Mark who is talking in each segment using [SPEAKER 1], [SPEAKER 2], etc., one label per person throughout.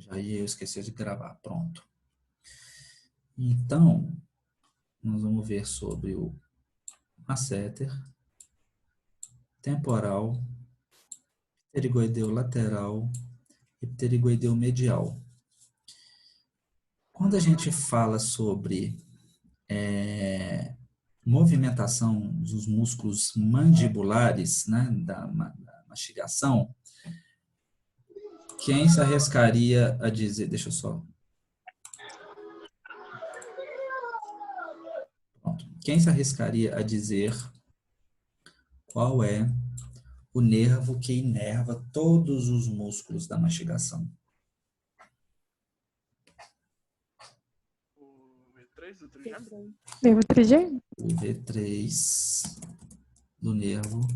[SPEAKER 1] Já ia eu esqueci de gravar, pronto. Então, nós vamos ver sobre o masseter, temporal, pterigoideu lateral e pterigoideu medial. Quando a gente fala sobre movimentação dos músculos mandibulares, né, da mastigação, quem se arriscaria a dizer, deixa eu só... Pronto. Quem se arriscaria a dizer qual é o nervo que inerva todos os músculos da mastigação?
[SPEAKER 2] O V3 do trigêmeo?
[SPEAKER 3] Nervo trigêmeo?
[SPEAKER 1] O V3 do nervo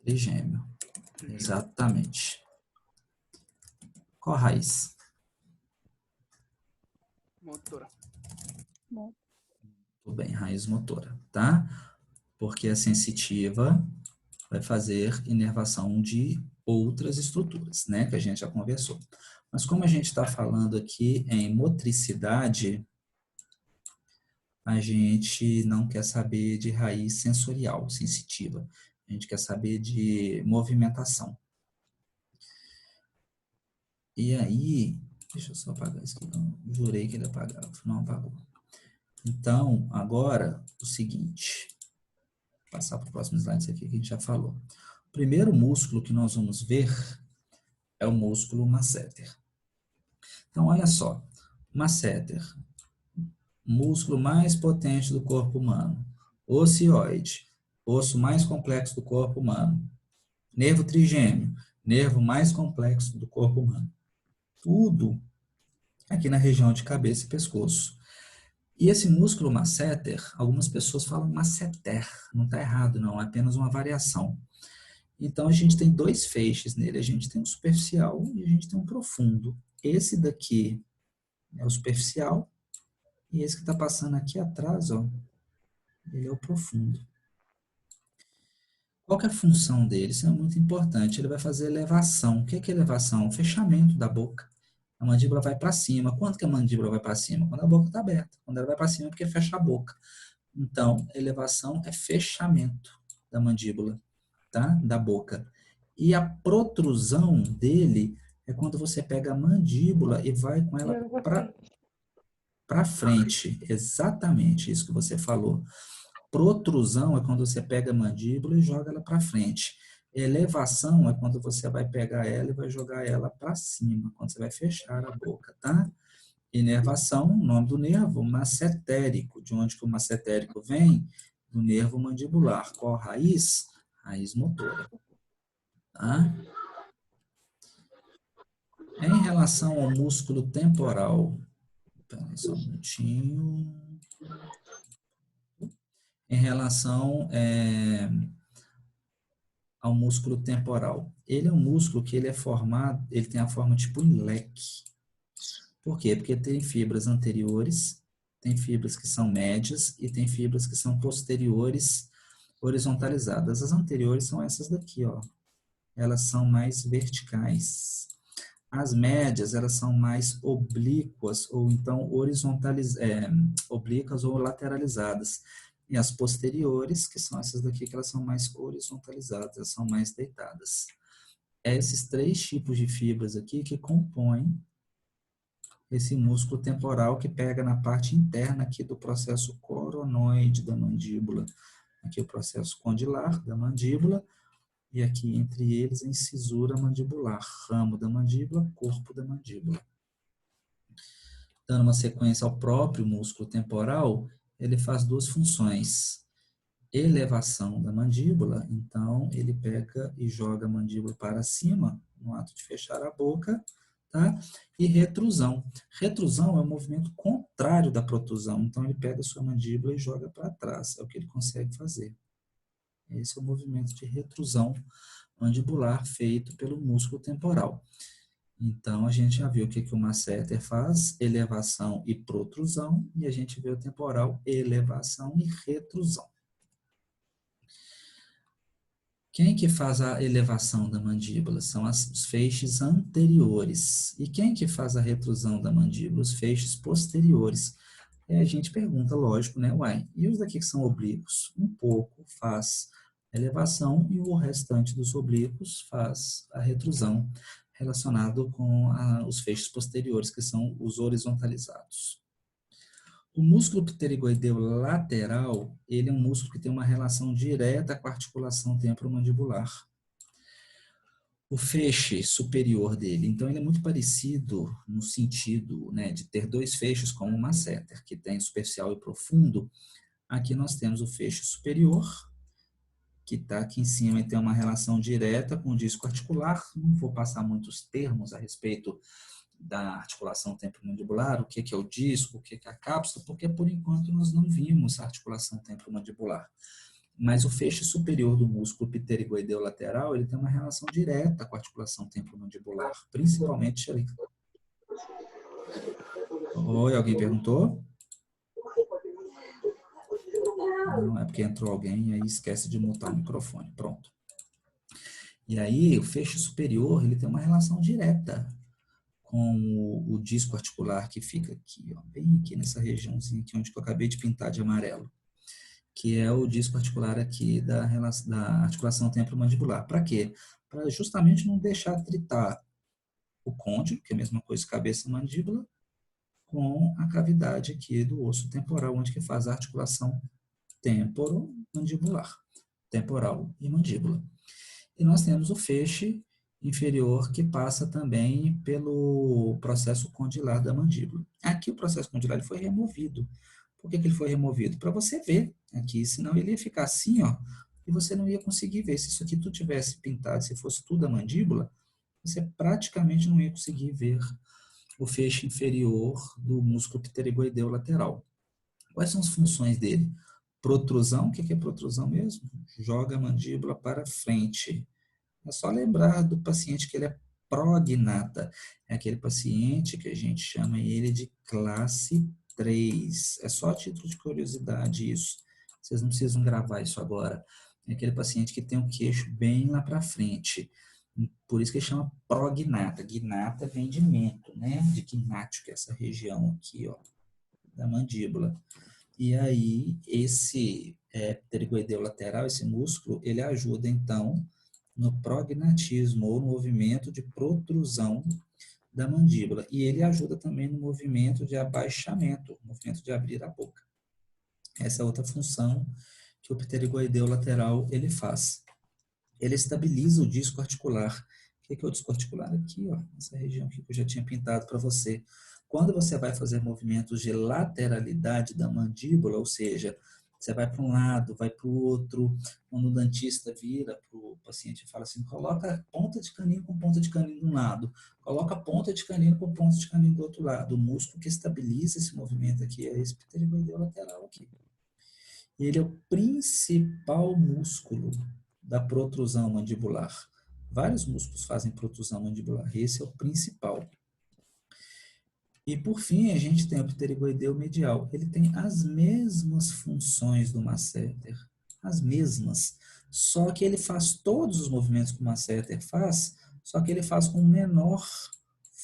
[SPEAKER 1] trigêmeo. Exatamente. Qual a raiz?
[SPEAKER 2] Motora.
[SPEAKER 1] Tudo bem, raiz motora, tá? Porque a sensitiva vai fazer inervação de outras estruturas, né? Que a gente já conversou. Mas como a gente está falando aqui em motricidade, a gente não quer saber de raiz sensorial, sensitiva. A gente quer saber de movimentação. E aí, deixa eu só apagar isso aqui. Eu jurei que ele apagava, não apagou. Então, agora, o seguinte. Vou passar para o próximo slide, isso aqui que a gente já falou. O primeiro músculo que nós vamos ver é o músculo masseter. Então, olha só. Masseter, músculo mais potente do corpo humano. Ocioide, osso mais complexo do corpo humano. Nervo trigêmeo, nervo mais complexo do corpo humano. Tudo aqui na região de cabeça e pescoço. E esse músculo masseter, algumas pessoas falam masseter, não está errado não, é apenas uma variação. Então a gente tem dois feixes nele, a gente tem um superficial e a gente tem um profundo. Esse daqui é o superficial e esse que está passando aqui atrás, ó, ele é o profundo. Qual que é a função dele? Isso é muito importante. Ele vai fazer elevação. O que é elevação? O fechamento da boca. A mandíbula vai para cima. Quando que a mandíbula vai para cima? Quando a boca está aberta. Quando ela vai para cima é porque fecha a boca. Então, elevação é fechamento da mandíbula, tá? Da boca. E a protrusão dele é quando você pega a mandíbula e vai com ela para frente. Exatamente isso que você falou. Protrusão é quando você pega a mandíbula e joga ela para frente. Elevação é quando você vai pegar ela e vai jogar ela para cima, quando você vai fechar a boca, tá? Inervação, nome do nervo, massetérico. De onde que o massetérico vem? Do nervo mandibular. Qual raiz? Raiz motora. Tá? Em relação ao músculo temporal, peraí só um minutinho. Em relação ao músculo temporal. Ele é um músculo que ele é formado, ele tem a forma tipo um leque. Por quê? Porque tem fibras anteriores, tem fibras que são médias e tem fibras que são posteriores horizontalizadas. As anteriores são essas daqui, ó. Elas são mais verticais. As médias, elas são mais oblíquas ou então oblíquas ou lateralizadas. E as posteriores, que são essas daqui, que elas são mais horizontalizadas, elas são mais deitadas. É esses três tipos de fibras aqui que compõem esse músculo temporal que pega na parte interna aqui do processo coronoide da mandíbula. Aqui o processo condilar da mandíbula e aqui entre eles a incisura mandibular, ramo da mandíbula, corpo da mandíbula. Dando uma sequência ao próprio músculo temporal, ele faz duas funções. Elevação da mandíbula, então ele pega e joga a mandíbula para cima, no ato de fechar a boca, tá? E retrusão. Retrusão é o movimento contrário da protrusão, então ele pega a sua mandíbula e joga para trás, é o que ele consegue fazer. Esse é o movimento de retrusão mandibular feito pelo músculo temporal. Então, a gente já viu o que o masseter faz, elevação e protrusão, e a gente vê o temporal, elevação e retrusão. Quem que faz a elevação da mandíbula? São os feixes anteriores. E quem que faz a retrusão da mandíbula? Os feixes posteriores. E a gente pergunta, lógico, né? Uai, e os daqui que são oblíquos? Um pouco faz a elevação e o restante dos oblíquos faz a retrusão, relacionado com os feixes posteriores, que são os horizontalizados. O músculo pterigoideu lateral, ele é um músculo que tem uma relação direta com a articulação temporomandibular. O feixe superior dele, então ele é muito parecido no sentido, né, de ter dois feixes como o masseter, que tem superficial e profundo. Aqui nós temos o feixe superior, que está aqui em cima e tem uma relação direta com o disco articular. Não vou passar muitos termos a respeito da articulação temporomandibular, o que é o disco, o que é a cápsula, porque por enquanto nós não vimos a articulação temporomandibular. Mas o feixe superior do músculo pterigoideu lateral, ele tem uma relação direta com a articulação temporomandibular, principalmente ali. Oi, alguém perguntou? Não, é porque entrou alguém e aí esquece de mutar o microfone. Pronto. E aí, o feixe superior, ele tem uma relação direta com o disco articular que fica aqui, ó, bem aqui nessa regiãozinha aqui onde eu acabei de pintar de amarelo, que é o disco articular aqui da articulação temporomandibular. Para quê? Para justamente não deixar tritar o côndilo, que é a mesma coisa cabeça e mandíbula, com a cavidade aqui do osso temporal, onde que faz a articulação temporomandibular, temporal e mandíbula. E nós temos o feixe inferior, que passa também pelo processo condilar da mandíbula. Aqui o processo condilar ele foi removido. Por que ele foi removido? Para você ver aqui, senão ele ia ficar assim, ó, e você não ia conseguir ver. Se isso aqui tu tivesse pintado, se fosse tudo a mandíbula, você praticamente não ia conseguir ver o feixe inferior do músculo pterigoideu lateral. Quais são as funções dele? Protrusão, o que é protrusão mesmo? Joga a mandíbula para frente. É só lembrar do paciente que ele é prognata. É aquele paciente que a gente chama ele de classe 3. É só a título de curiosidade isso. Vocês não precisam gravar isso agora. É aquele paciente que tem o queixo bem lá para frente. Por isso que ele chama prognata. Gnata vem de mento, né? De gnátio, que é essa região aqui, ó, da mandíbula. E aí, esse pterigoideu lateral, esse músculo, ele ajuda, então, no prognatismo, ou no movimento de protrusão da mandíbula. E ele ajuda também no movimento de abaixamento, movimento de abrir a boca. Essa é outra função que o pterigoideu lateral ele faz. Ele estabiliza o disco articular. O que é o disco articular? Aqui, ó, essa região aqui que eu já tinha pintado para você. Quando você vai fazer movimentos de lateralidade da mandíbula, ou seja, você vai para um lado, vai para o outro, quando o dentista vira para o paciente e fala assim, coloca ponta de canino com ponta de canino de um lado, coloca ponta de canino com ponta de canino do outro lado. O músculo que estabiliza esse movimento aqui é esse pterigoideu lateral aqui. Ele é o principal músculo da protrusão mandibular. Vários músculos fazem protrusão mandibular, esse é o principal. E por fim, a gente tem o pterigoideu medial. Ele tem as mesmas funções do masseter, as mesmas. Só que ele faz todos os movimentos que o masseter faz, só que ele faz com menor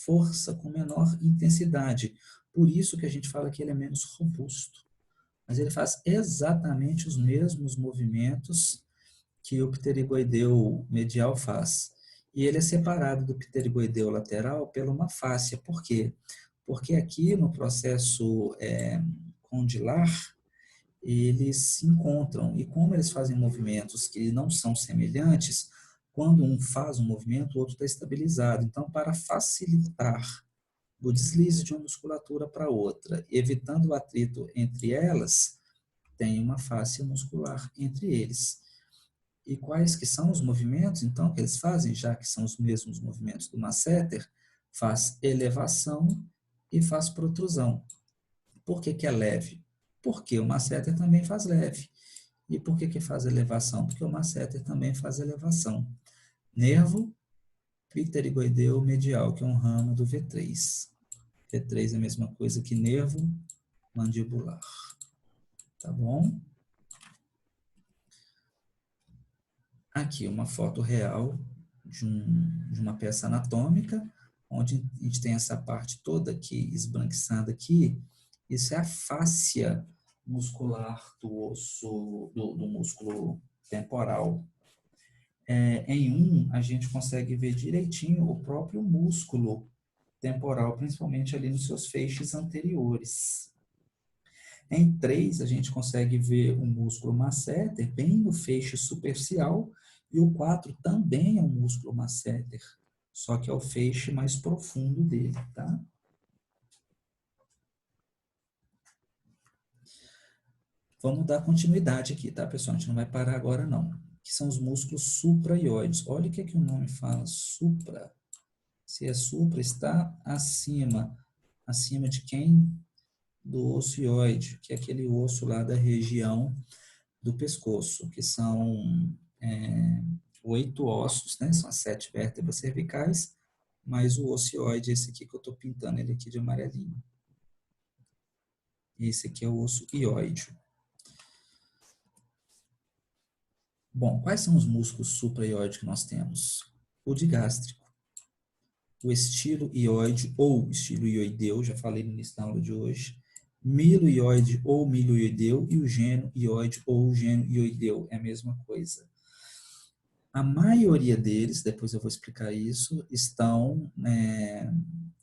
[SPEAKER 1] força, com menor intensidade. Por isso que a gente fala que ele é menos robusto. Mas ele faz exatamente os mesmos movimentos que o pterigoideu medial faz. E ele é separado do pterigoideu lateral pela uma fáscia. Por quê? Porque aqui no processo condilar, eles se encontram. E como eles fazem movimentos que não são semelhantes, quando um faz um movimento, o outro está estabilizado. Então, para facilitar o deslize de uma musculatura para outra, evitando o atrito entre elas, tem uma fáscia muscular entre eles. E quais que são os movimentos, então, que eles fazem, já que são os mesmos movimentos do masseter? Faz elevação e faz protrusão. Por que é leve? Porque o masseter também faz leve. E por que faz elevação? Porque o masseter também faz elevação. Nervo pterigoideu medial, que é um ramo do V3. V3 é a mesma coisa que nervo mandibular. Tá bom? Aqui, uma foto real de uma peça anatômica, onde a gente tem essa parte toda aqui, esbranquiçada aqui. Isso é a fáscia muscular do osso, do músculo temporal. Em a gente consegue ver direitinho o próprio músculo temporal, principalmente ali nos seus feixes anteriores. Em 3, a gente consegue ver o músculo masseter bem no feixe superficial, e o 4 também é um músculo masseter, só que é o feixe mais profundo dele, tá? Vamos dar continuidade aqui, tá, pessoal? A gente não vai parar agora, não. Que são os músculos supraioides. Olha o que é que o nome fala, supra. Se é supra, está acima. Acima de quem? Do osso ióide, que é aquele osso lá da região do pescoço, que são 8 ossos, né? São as 7 vértebras cervicais, mais o osso ióide, esse aqui que eu estou pintando ele aqui de amarelinho. Esse aqui é o osso ióide. Bom, quais são os músculos supraioides que nós temos? O digástrico, o estilo ióide ou estilo ioideu, já falei no início da aula de hoje, miloioide ou miloioideu e o gênio ióide ou gênio ioideu, é a mesma coisa. A maioria deles, depois eu vou explicar isso, estão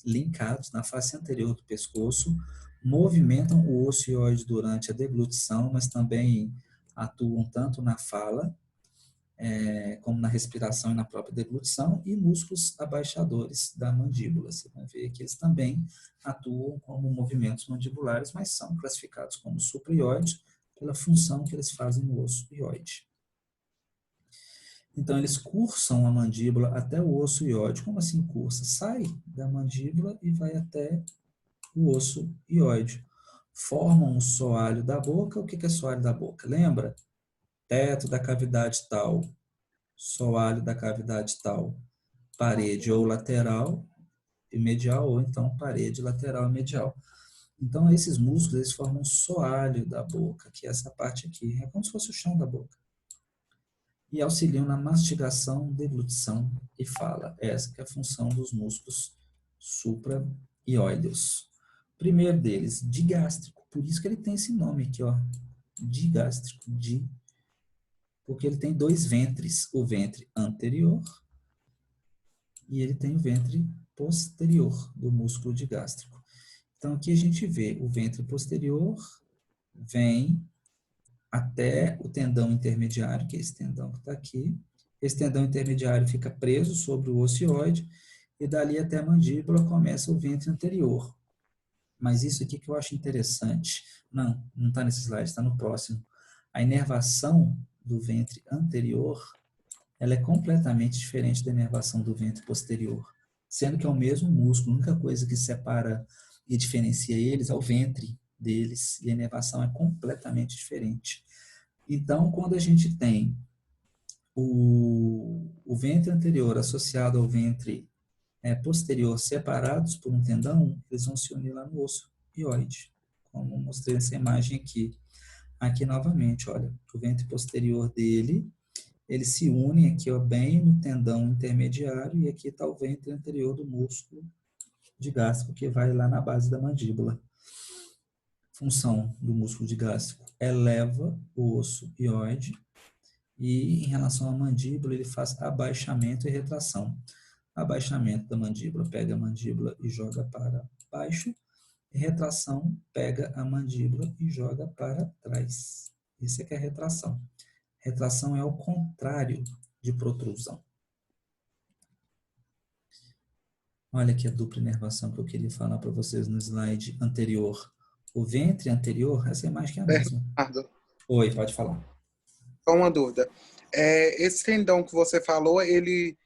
[SPEAKER 1] linkados na face anterior do pescoço, movimentam o osso ióide durante a deglutição, mas também atuam tanto na fala, como na respiração e na própria deglutição, e músculos abaixadores da mandíbula. Vocês vão ver que eles também atuam como movimentos mandibulares, mas são classificados como supraioides pela função que eles fazem no osso ióide. Então, eles cursam a mandíbula até o osso ióide. Como assim cursa? Sai da mandíbula e vai até o osso ióide. Formam o soalho da boca. O que é soalho da boca? Lembra? Teto da cavidade tal, soalho da cavidade tal, parede ou lateral e medial, ou então parede lateral e medial. Então, esses músculos, eles formam o soalho da boca, que é essa parte aqui. É como se fosse o chão da boca. E auxiliam na mastigação, deglutição e fala. Essa que é a função dos músculos supraioideus. O primeiro deles, digástrico. Por isso que ele tem esse nome aqui, ó. Digástrico, porque ele tem 2 ventres. O ventre anterior e ele tem o ventre posterior do músculo digástrico. Então, aqui a gente vê o ventre posterior vem até o tendão intermediário, que é esse tendão que está aqui. Esse tendão intermediário fica preso sobre o ocioide e dali até a mandíbula começa o ventre anterior. Mas isso aqui que eu acho interessante, não está nesse slide, está no próximo. A inervação do ventre anterior, ela é completamente diferente da inervação do ventre posterior, sendo que é o mesmo músculo. A única coisa que separa e diferencia eles é o ventre deles, e a inervação é completamente diferente. Então, quando a gente tem o ventre anterior associado ao ventre posterior separados por um tendão, eles vão se unir lá no osso ióide, como eu mostrei nessa imagem aqui. Aqui novamente, olha, o ventre posterior dele, eles se unem aqui, ó, bem no tendão intermediário, e aqui está o ventre anterior do músculo digástrico, que vai lá na base da mandíbula. Função do músculo digástrico: eleva o osso ióide, e em relação à mandíbula, ele faz abaixamento e retração. Abaixamento da mandíbula, pega a mandíbula e joga para baixo, e retração, pega a mandíbula e joga para trás. Isso é que é retração. Retração é o contrário de protrusão. Olha aqui a dupla inervação que eu queria falar para vocês no slide anterior. O ventre anterior, essa imagem que é a mesma.
[SPEAKER 2] Bernardo,
[SPEAKER 1] Oi, pode falar.
[SPEAKER 2] só uma dúvida. Esse tendão que você falou, ele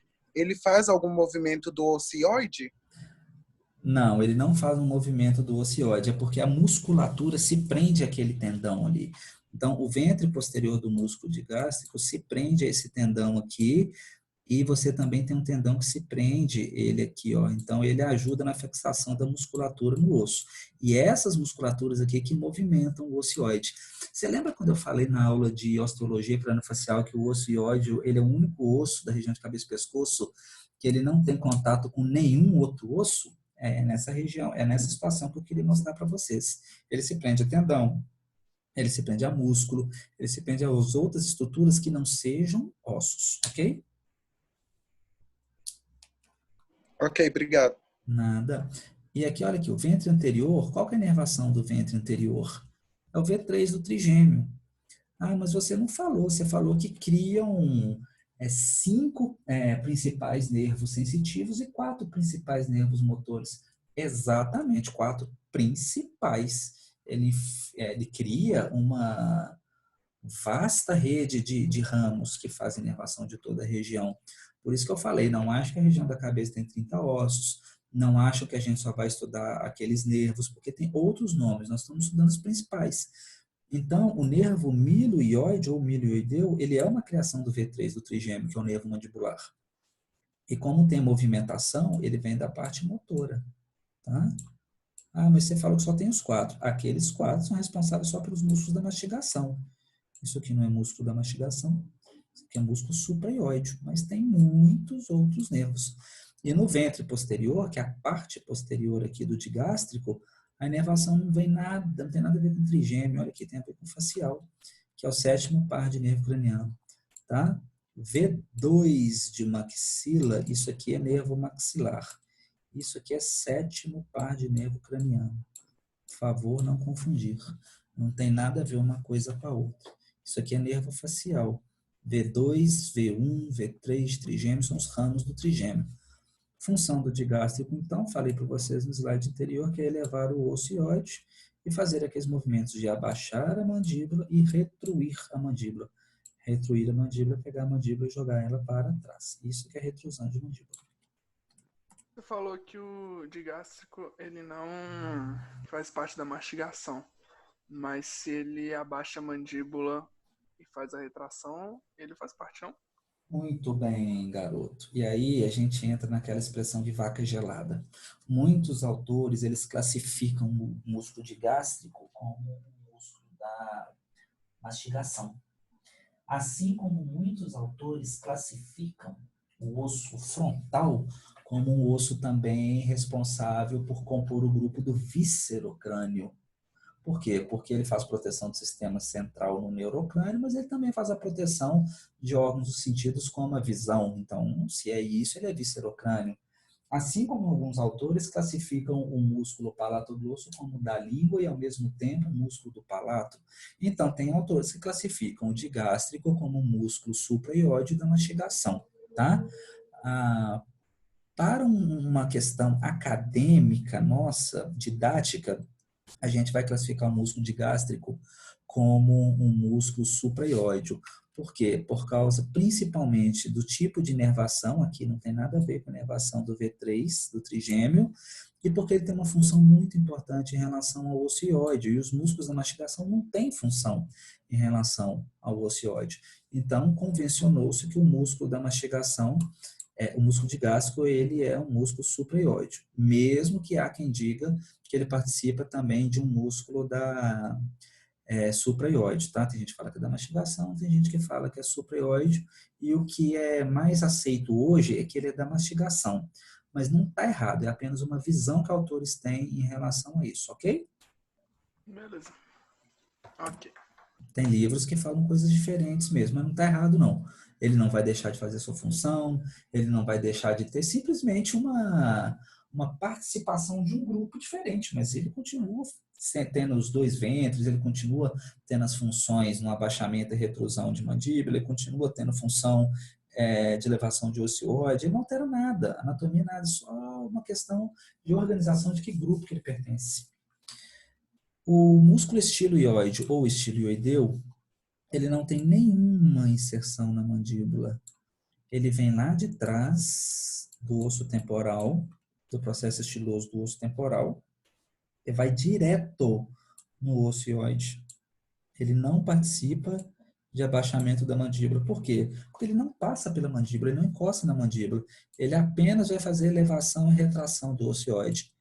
[SPEAKER 2] faz algum movimento do ocioide?
[SPEAKER 1] Não, ele não faz um movimento do ocioide, é porque a musculatura se prende àquele tendão ali. Então, o ventre posterior do músculo digástrico se prende a esse tendão aqui, E você também tem um tendão que se prende ele aqui, ó. Então, ele ajuda na fixação da musculatura no osso. E essas musculaturas aqui que movimentam o ocioide. Você lembra quando eu falei na aula de osteologia craniofacial que o ocioide, ele é o único osso da região de cabeça e pescoço que ele não tem contato com nenhum outro osso? É nessa região, é nessa situação que eu queria mostrar para vocês. Ele se prende a tendão, ele se prende a músculo, ele se prende às outras estruturas que não sejam ossos, ok?
[SPEAKER 2] Ok, obrigado.
[SPEAKER 1] Nada. E aqui, olha aqui, o ventre anterior, qual que é a inervação do ventre anterior? É o V3 do trigêmeo. Ah, mas você não falou, você falou que criam cinco principais nervos sensitivos e quatro principais nervos motores. Exatamente, quatro principais. Ele cria uma vasta rede de ramos que fazem inervação de toda a região. Por isso que eu falei, não acho que a região da cabeça tem 30 ossos, não acho que a gente só vai estudar aqueles nervos, porque tem outros nomes, nós estamos estudando os principais. Então, o nervo milioide ou milioideu, ele é uma criação do V3, do trigêmeo, que é o nervo mandibular. E como tem movimentação, ele vem da parte motora, tá? Ah, mas você falou que só tem os quatro. Aqueles quatro são responsáveis só pelos músculos da mastigação. Isso aqui não é músculo da mastigação, isso aqui é músculo supraioide, mas tem muitos outros nervos. E no ventre posterior, que é a parte posterior aqui do digástrico, a inervação não vem nada, não tem nada a ver com trigêmeo, olha aqui, tem a ver com facial, que é o sétimo par de nervo craniano, tá? V2 de maxila, isso aqui é nervo maxilar. Isso aqui é sétimo par de nervo craniano. Por favor, não confundir. Não tem nada a ver uma coisa com a outra. Isso aqui é nervo facial. V2, V1, V3, trigêmeo são os ramos do trigêmeo. Função do digástrico, então, falei para vocês no slide anterior, que é elevar o ocioide e fazer aqueles movimentos de abaixar a mandíbula e retruir a mandíbula. Retruir a mandíbula, pegar a mandíbula e jogar ela para trás. Isso que é retrusão de mandíbula.
[SPEAKER 3] Você falou que o digástrico, ele não faz parte da mastigação, mas se ele abaixa a mandíbula e faz a retração, ele faz parte, não?
[SPEAKER 1] Muito bem, garoto. E aí a gente entra naquela expressão de vaca gelada. Muitos autores, eles classificam o músculo digástrico como um músculo da mastigação. Assim como muitos autores classificam o osso frontal como um osso também responsável por compor o grupo do víscerocrânio. Por quê? Porque ele faz proteção do sistema central no neurocrânio, mas ele também faz a proteção de órgãos dos sentidos como a visão. Então, se é isso, ele é viscerocrânio. Assim como alguns autores classificam o músculo palatoglosso como da língua e, ao mesmo tempo, o músculo do palato. Então, tem autores que classificam o digástrico como um músculo supraioide da mastigação, tá? Para uma questão acadêmica, nossa, didática, a gente vai classificar o músculo digástrico como um músculo supraioide. Por quê? Por causa principalmente do tipo de inervação, aqui não tem nada a ver com a inervação do V3, do trigêmeo, e porque ele tem uma função muito importante em relação ao ocioide, e os músculos da mastigação não têm função em relação ao ocioide. Então, convencionou-se que o músculo da mastigação, o músculo digástrico, ele é um músculo supraioide, mesmo que há quem diga que ele participa também de um músculo da supraioide, tá? Tem gente que fala que é da mastigação, tem gente que fala que é supraioide, e o que é mais aceito hoje é que ele é da mastigação. Mas não está errado, é apenas uma visão que autores têm em relação a isso, ok?
[SPEAKER 3] Beleza. Ok.
[SPEAKER 1] Tem livros que falam coisas diferentes mesmo, mas não está errado, não. Ele não vai deixar de fazer sua função, ele não vai deixar de ter simplesmente uma participação de um grupo diferente, mas ele continua tendo os dois ventres, ele continua tendo as funções no abaixamento e retrusão de mandíbula, ele continua tendo função de elevação de ocioide, ele não altera nada, anatomia nada, só uma questão de organização de que grupo que ele pertence. O músculo estiloioide ou estiloideu, ele não tem nenhuma inserção na mandíbula. Ele vem lá de trás do osso temporal, do processo estiloso do osso temporal, e vai direto no ocioide. Ele não participa de abaixamento da mandíbula. Por quê? Porque ele não passa pela mandíbula, ele não encosta na mandíbula. Ele apenas vai fazer elevação e retração do ocioide.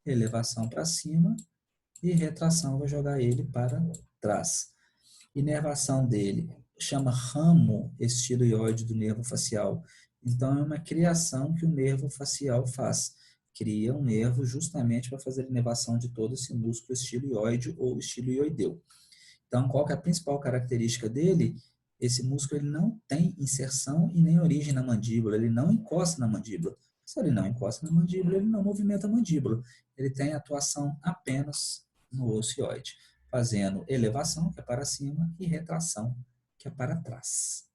[SPEAKER 1] Elevação para cima e retração vai jogar ele para trás. Inervação dele chama ramo estiloide do nervo facial. Então, é uma criação que o nervo facial faz. Cria um nervo justamente para fazer a inervação de todo esse músculo estiloide ou estiloideu. Então, qual que é a principal característica dele? Esse músculo ele não tem inserção e nem origem na mandíbula, ele não encosta na mandíbula. Se ele não encosta na mandíbula, ele não movimenta a mandíbula. Ele tem atuação apenas no ocioide, fazendo elevação, que é para cima, e retração, que é para trás.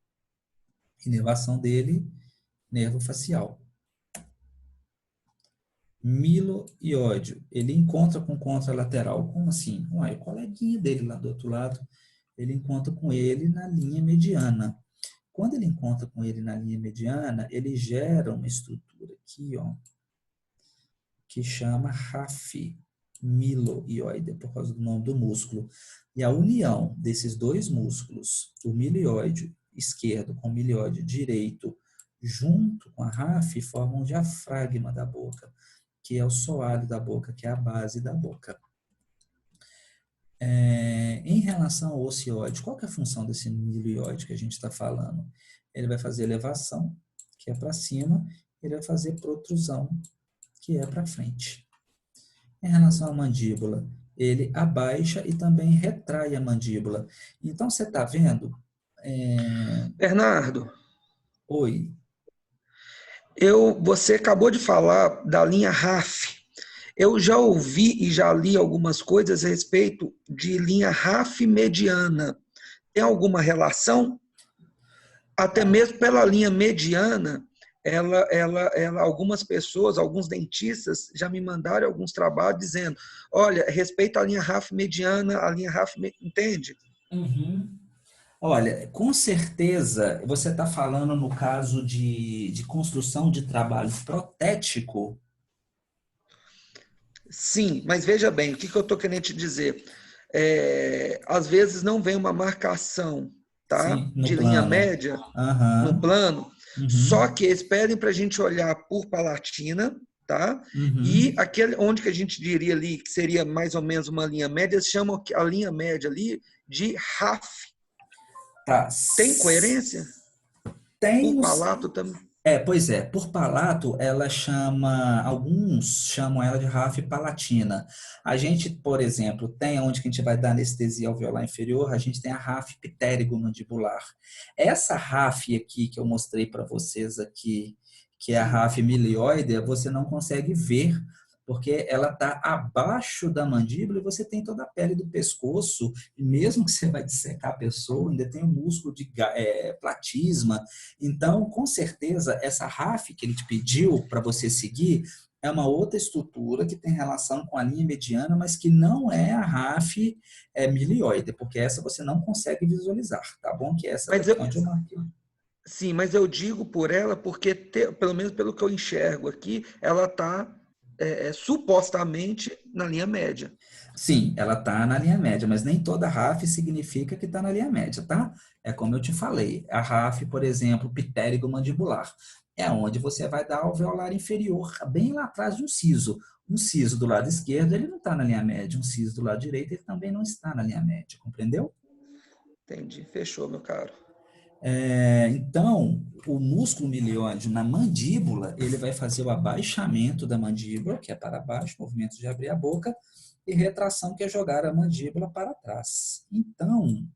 [SPEAKER 1] Inervação dele, nervo facial. Miloiódio, ele encontra com contralateral. Como assim? Uai, o coleguinha dele lá do outro lado, ele encontra com ele na linha mediana. Quando ele encontra com ele na linha mediana, ele gera uma estrutura aqui, ó, que chama RAF, miloioide, por causa do nome do músculo. E a união desses dois músculos, o miloide esquerdo com o miloide direito, junto com a RAF, formam um diafragma da boca, que é o soalho da boca, que é a base da boca. Em relação ao ocioide, qual que é a função desse miloide que a gente está falando? Ele vai fazer elevação, que é para cima, ele vai fazer protrusão, que é para frente. Em relação à mandíbula, ele abaixa e também retrai a mandíbula. Então, você está vendo?
[SPEAKER 4] Bernardo,
[SPEAKER 1] Oi.
[SPEAKER 4] você acabou de falar da linha RAF. Eu já ouvi e já li algumas coisas a respeito de linha RAF mediana. Tem alguma relação? Até mesmo pela linha mediana, algumas pessoas, alguns dentistas já me mandaram alguns trabalhos dizendo, olha, respeita a linha RAF mediana, a linha RAF, entende?
[SPEAKER 1] Uhum. Olha, com certeza, você está falando no caso de construção de trabalho protético.
[SPEAKER 4] Sim, mas veja bem, o que eu estou querendo te dizer? Às vezes não vem uma marcação, tá?
[SPEAKER 1] Sim, no
[SPEAKER 4] De linha
[SPEAKER 1] plano.
[SPEAKER 4] média no
[SPEAKER 1] Aham.
[SPEAKER 4] plano, só
[SPEAKER 1] Uhum.
[SPEAKER 4] que eles pedem para a gente olhar por palatina, tá? E
[SPEAKER 1] Uhum.
[SPEAKER 4] aquele onde que a gente diria ali que seria mais ou menos uma linha média, eles chamam a linha média ali de RAF.
[SPEAKER 1] Tá.
[SPEAKER 4] Tem coerência?
[SPEAKER 1] Tem
[SPEAKER 4] Por
[SPEAKER 1] os.
[SPEAKER 4] palato também?
[SPEAKER 1] Pois é, por palato, alguns chamam ela de RAF palatina. A gente, por exemplo, tem onde que a gente vai dar anestesia alveolar inferior, a gente tem a RAF pterygomandibular. Essa RAF aqui que eu mostrei para vocês aqui, que é a RAF milioide, você não consegue ver, porque ela está abaixo da mandíbula e você tem toda a pele do pescoço, e mesmo que você vai dissecar a pessoa, ainda tem o músculo de platisma. Então, com certeza, essa RAF que ele te pediu para você seguir é uma outra estrutura que tem relação com a linha mediana, mas que não é a RAF milioide, porque essa você não consegue visualizar, tá bom? Que essa
[SPEAKER 4] Mas
[SPEAKER 1] daqui onde eu marquei.
[SPEAKER 4] sim, mas eu digo por ela porque, pelo menos pelo que eu enxergo aqui, ela está supostamente na linha média.
[SPEAKER 1] Sim, ela está na linha média, mas nem toda RAF significa que está na linha média, tá? É como eu te falei, a RAF, por exemplo, pterygomandibular, é onde você vai dar alveolar inferior, bem lá atrás de um siso. Um siso do lado esquerdo, ele não está na linha média, um siso do lado direito, ele também não está na linha média, compreendeu?
[SPEAKER 4] Entendi, fechou, meu caro.
[SPEAKER 1] Então, o músculo milioide na mandíbula, ele vai fazer o abaixamento da mandíbula, que é para baixo, movimento de abrir a boca, e retração, que é jogar a mandíbula para trás. Então,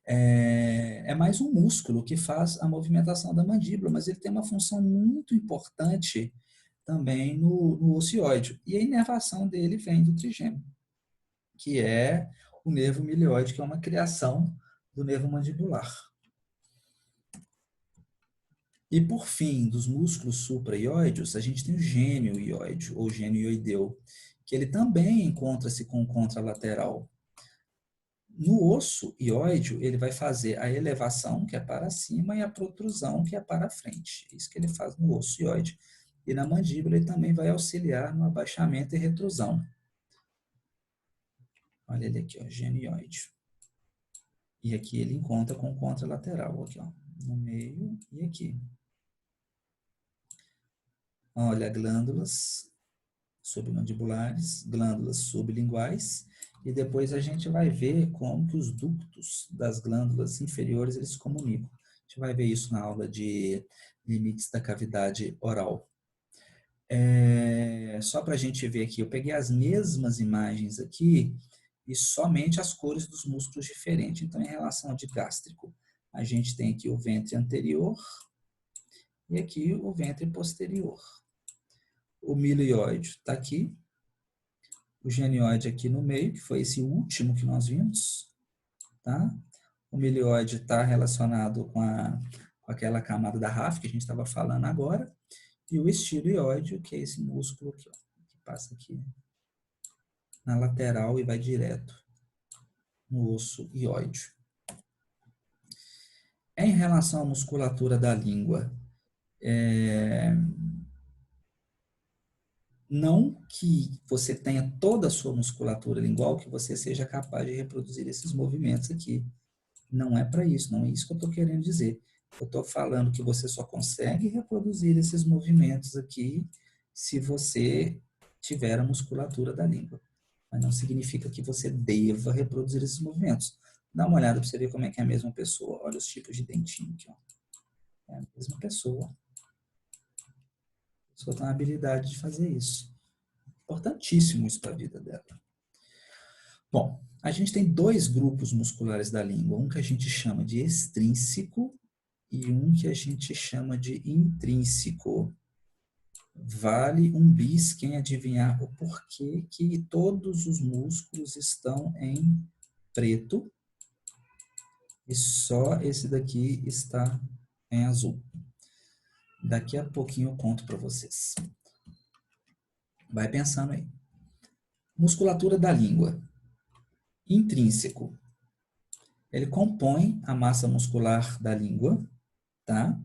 [SPEAKER 1] é mais um músculo que faz a movimentação da mandíbula, mas ele tem uma função muito importante também no ocioide. E a inervação dele vem do trigêmeo, que é o nervo milioide, que é uma criação do nervo mandibular. E por fim, dos músculos supraioideus, a gente tem o gênio ióide, ou gênio ioideu, que ele também encontra-se com contralateral. No osso ióideo, ele vai fazer a elevação, que é para cima, e a protrusão, que é para frente. É isso que ele faz no osso ióideo. E na mandíbula, ele também vai auxiliar no abaixamento e retrusão. Olha ele aqui, ó, gênio ióideo. E aqui ele encontra com contralateral, aqui, ó, no meio e aqui. Olha, glândulas submandibulares, glândulas sublinguais, e depois a gente vai ver como que os ductos das glândulas inferiores eles se comunicam. A gente vai ver isso na aula de limites da cavidade oral. Só para a gente ver aqui, eu peguei as mesmas imagens aqui e somente as cores dos músculos diferentes. Então, em relação ao digástrico, a gente tem aqui o ventre anterior e aqui o ventre posterior. O milioide está aqui, o genioide aqui no meio, que foi esse último que nós vimos, tá? O milioide está relacionado com aquela camada da RAF que a gente estava falando agora, e o estiloide, que é esse músculo aqui, ó, que passa aqui na lateral e vai direto no osso ióide. Em relação à musculatura da língua, não que você tenha toda a sua musculatura lingual, que você seja capaz de reproduzir esses movimentos aqui. Não é para isso, não é isso que eu estou querendo dizer. Eu estou falando que você só consegue reproduzir esses movimentos aqui se você tiver a musculatura da língua. Mas não significa que você deva reproduzir esses movimentos. Dá uma olhada para você ver como é que é a mesma pessoa. Olha os tipos de dentinho aqui, ó. É a mesma pessoa. A pessoa tem a habilidade de fazer isso. Importantíssimo isso para a vida dela. Bom, a gente tem dois grupos musculares da língua. Um que a gente chama de extrínseco e um que a gente chama de intrínseco. Vale um bis quem adivinhar o porquê que todos os músculos estão em preto e só esse daqui está em azul. Daqui a pouquinho eu conto para vocês. Vai pensando aí. Musculatura da língua. Intrínseco. Ele compõe a massa muscular da língua, tá?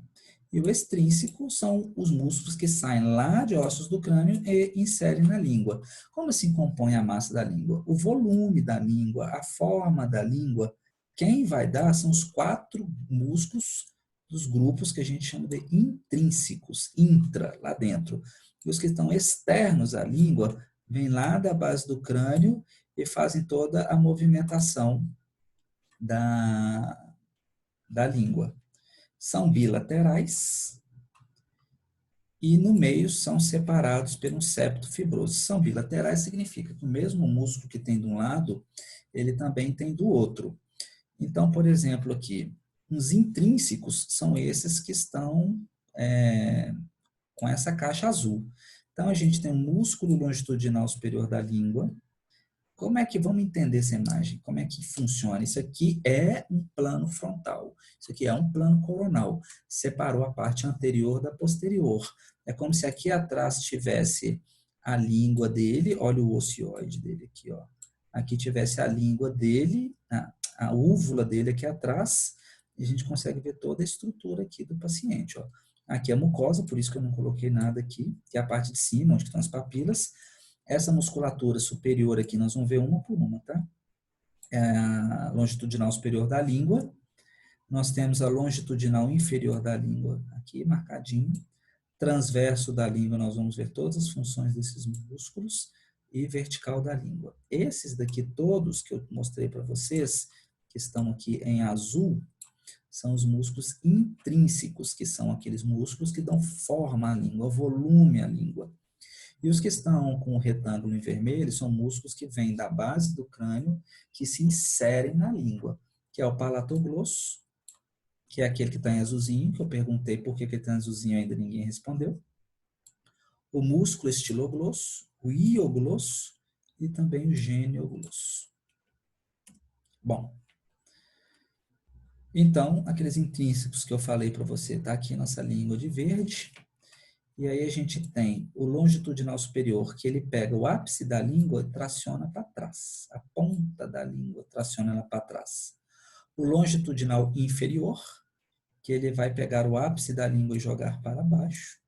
[SPEAKER 1] E o extrínseco são os músculos que saem lá de ossos do crânio e inserem na língua. Como assim compõe a massa da língua? O volume da língua, a forma da língua, quem vai dar são os 4 músculos dos grupos que a gente chama de intrínsecos, intra, lá dentro. E os que estão externos à língua vêm lá da base do crânio e fazem toda a movimentação da língua. São bilaterais e no meio são separados por um septo fibroso. São bilaterais significa que o mesmo músculo que tem de um lado, ele também tem do outro. Então, por exemplo, aqui, os intrínsecos são esses que estão com essa caixa azul. Então, a gente tem um músculo longitudinal superior da língua. Como é que vamos entender essa imagem? Como é que funciona? Isso aqui é um plano frontal. Isso aqui é um plano coronal. Separou a parte anterior da posterior. É como se aqui atrás tivesse a língua dele. Olha o ocioide dele aqui, ó. Aqui tivesse a língua dele, a úvula dele aqui atrás. E a gente consegue ver toda a estrutura aqui do paciente, ó. Aqui é a mucosa, por isso que eu não coloquei nada aqui, que é a parte de cima, onde estão as papilas. Essa musculatura superior aqui, nós vamos ver uma por uma, tá? É a longitudinal superior da língua. Nós temos a longitudinal inferior da língua, aqui marcadinho. Transverso da língua, nós vamos ver todas as funções desses músculos. E vertical da língua. Esses daqui todos que eu mostrei para vocês, que estão aqui em azul, são os músculos intrínsecos, que são aqueles músculos que dão forma à língua, volume à língua. E os que estão com o retângulo em vermelho são músculos que vêm da base do crânio, que se inserem na língua, que é o palatoglosso, que é aquele que está em azulzinho, que eu perguntei por que ele está em azulzinho, ainda ninguém respondeu. O músculo estiloglosso, o ioglosso e também o genioglosso. Bom, então, aqueles intrínsecos que eu falei para você, tá aqui nossa língua de verde. E aí a gente tem o longitudinal superior, que ele pega o ápice da língua e traciona para trás. A ponta da língua traciona ela para trás. O longitudinal inferior, que ele vai pegar o ápice da língua e jogar para baixo.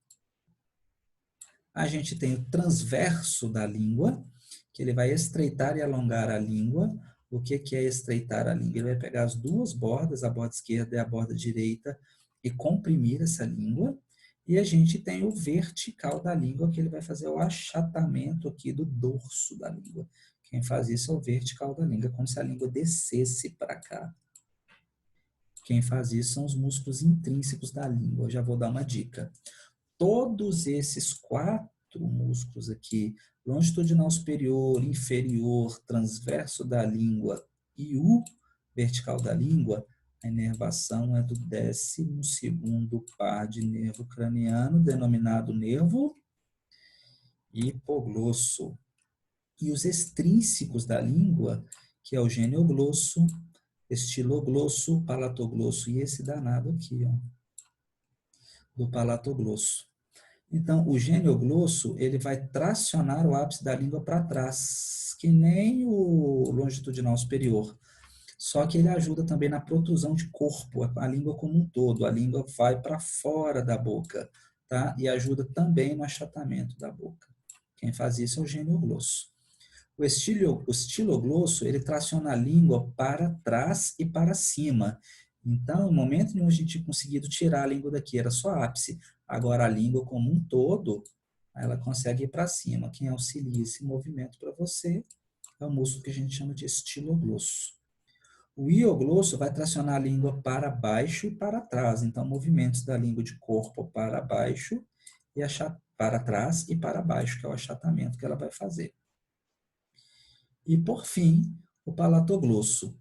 [SPEAKER 1] A gente tem o transverso da língua, que ele vai estreitar e alongar a língua O que é estreitar a língua? Ele vai pegar as duas bordas, a borda esquerda e a borda direita, e comprimir essa língua. E a gente tem o vertical da língua, que ele vai fazer o achatamento aqui do dorso da língua. Quem faz isso é o vertical da língua, como se a língua descesse para cá. Quem faz isso são os músculos intrínsecos da língua. Eu já vou dar uma dica. Todos esses 4 músculos aqui, longitudinal superior, inferior, transverso da língua e o vertical da língua, a inervação é do 12º par de nervo craniano, denominado nervo hipoglosso. E os extrínsecos da língua, que é o genioglosso, estiloglosso, palatoglosso e esse danado aqui, ó, do palatoglosso. Então, o genioglosso, ele vai tracionar o ápice da língua para trás, que nem o longitudinal superior. Só que ele ajuda também na protrusão de corpo, a língua como um todo. A língua vai para fora da boca, tá? E ajuda também no achatamento da boca. Quem faz isso é o genioglosso. O estiloglosso, ele traciona a língua para trás e para cima. Então, no momento em que a gente conseguido tirar a língua daqui, era só ápice. Agora, a língua como um todo, ela consegue ir para cima. Quem auxilia esse movimento para você é o músculo que a gente chama de estiloglosso. O ioglosso vai tracionar a língua para baixo e para trás. Então, movimentos da língua de corpo para baixo e para trás e para baixo, que é o achatamento que ela vai fazer. E, por fim, o palatoglosso. O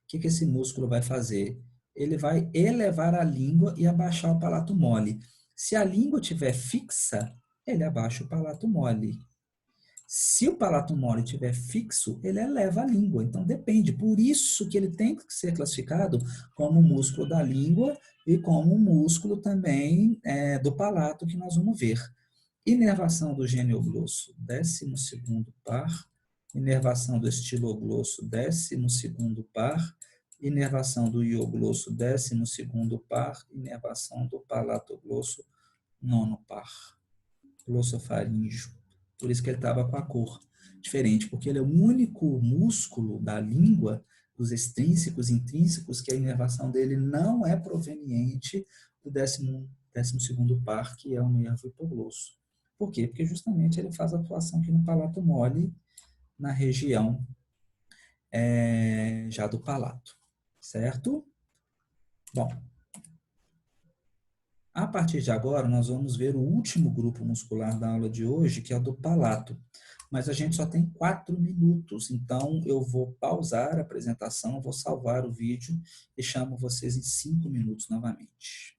[SPEAKER 1] que esse músculo vai fazer? Ele vai elevar a língua e abaixar o palato mole. Se a língua estiver fixa, ele abaixa o palato mole. Se o palato mole estiver fixo, ele eleva a língua. Então, depende. Por isso que ele tem que ser classificado como músculo da língua e como um músculo também do palato, que nós vamos ver. Inervação do genioglosso, 12º par. Inervação do estiloglosso, 12º par. Inervação do ioglosso, 12º par. Inervação do palatoglosso, 9º par. Glossofaríngeo. Por isso que ele estava com a cor diferente, porque ele é o único músculo da língua, dos extrínsecos e intrínsecos, que a inervação dele não é proveniente do 12º par, que é o nervo hipoglosso. Por quê? Porque justamente ele faz atuação aqui no palato mole, na região já do palato, certo? Bom, a partir de agora, nós vamos ver o último grupo muscular da aula de hoje, que é o do palato. Mas a gente só tem 4 minutos, então eu vou pausar a apresentação, vou salvar o vídeo e chamo vocês em 5 minutos novamente.